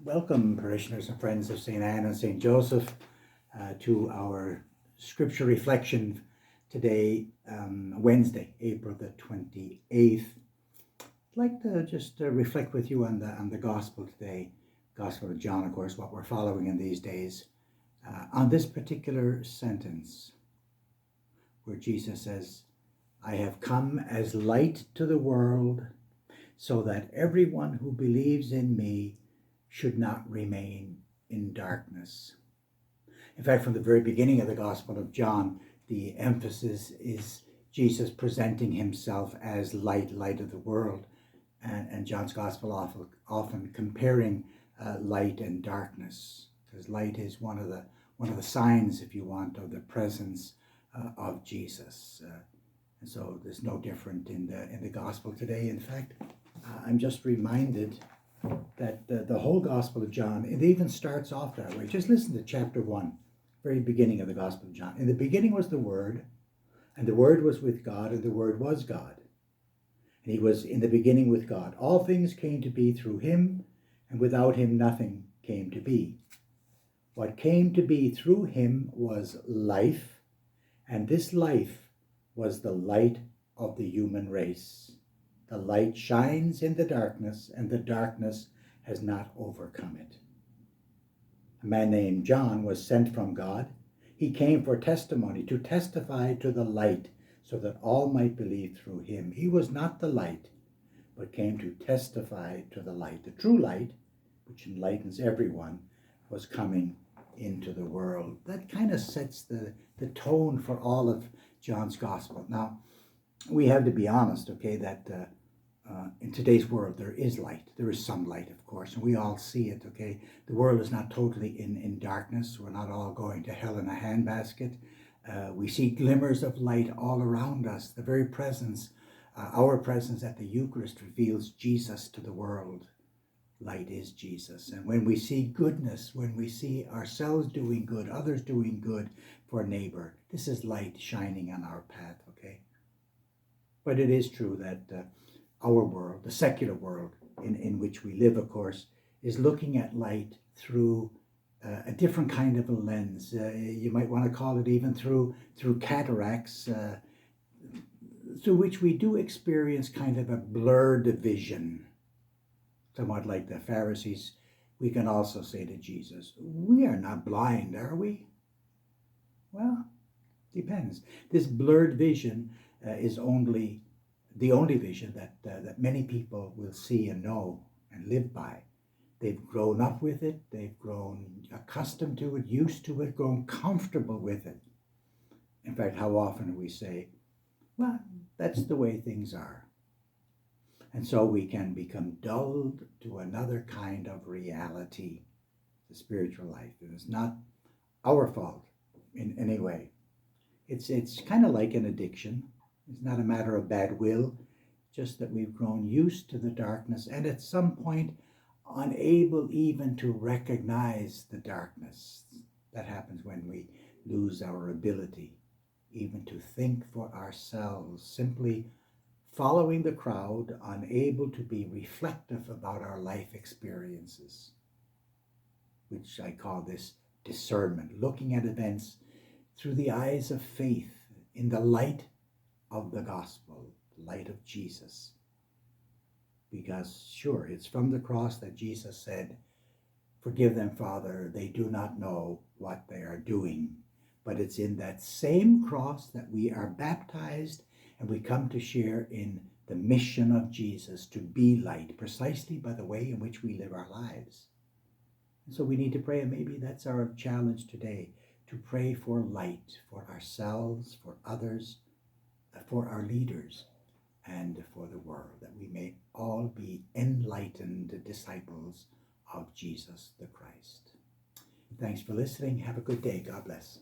Welcome, parishioners and friends of St. Anne and St. Joseph, to our scripture reflection today, Wednesday, April the 28th. I'd like to just reflect with you on the Gospel today, Gospel of John, of course, what we're following in these days, on this particular sentence where Jesus says, "I have come as light to the world, so that everyone who believes in me should not remain in darkness." In fact, from the very beginning of the Gospel of John, the emphasis is Jesus presenting himself as light of the world, and John's Gospel often comparing light and darkness, because light is one of the signs, if you want, of the presence of Jesus. And so there's no different in the Gospel today. In fact, I'm just reminded that the whole Gospel of John, it even starts off that way. Just listen to chapter 1, very beginning of the Gospel of John. "In the beginning was the Word, and the Word was with God, and the Word was God. And he was in the beginning with God. All things came to be through him, and without him nothing came to be. What came to be through him was life, and this life was the light of the human race. The light shines in the darkness, and the darkness has not overcome it." A man named John was sent from God. He came for testimony, to testify to the light, so that all might believe through him. He was not the light, but came to testify to the light. The true light, which enlightens everyone, was coming into the world. That kind of sets the tone for all of John's Gospel. Now, we have to be honest, okay, that in today's world there is light. There is some light, of course, and we all see it, okay? The world is not totally in darkness. We're not all going to hell in a handbasket. We see glimmers of light all around us. The very presence, our presence at the Eucharist reveals Jesus to the world. Light is Jesus. And when we see goodness, when we see ourselves doing good, others doing good for a neighbor, this is light shining on our path, okay? But it is true that our world, the secular world in which we live, of course, is looking at light through a different kind of a lens. You might want to call it even through cataracts, through which we do experience kind of a blurred vision. Somewhat like the Pharisees, we can also say to Jesus, "We are not blind, are we?" Well, depends. This blurred vision is the only vision that many people will see and know and live by. They've grown up with it, they've grown accustomed to it, used to it, grown comfortable with it. In fact, how often do we say, "Well, that's the way things are." And so we can become dulled to another kind of reality, the spiritual life. It is not our fault in any way. It's kind of like an addiction. It's not a matter of bad will, just that we've grown used to the darkness and at some point unable even to recognize the darkness. That happens when we lose our ability even to think for ourselves, simply following the crowd, unable to be reflective about our life experiences, which I call this discernment, looking at events through the eyes of faith, in the light of the gospel, light of Jesus. Because sure, it's from the cross that Jesus said, "Forgive them, Father, they do not know what they are doing." But it's in that same cross that we are baptized and we come to share in the mission of Jesus to be light, precisely by the way in which we live our lives. And so we need to pray, and maybe that's our challenge today, to pray for light for ourselves, for others, for our leaders, and for the world, that we may all be enlightened disciples of Jesus the Christ. Thanks for listening. Have a good day. God bless.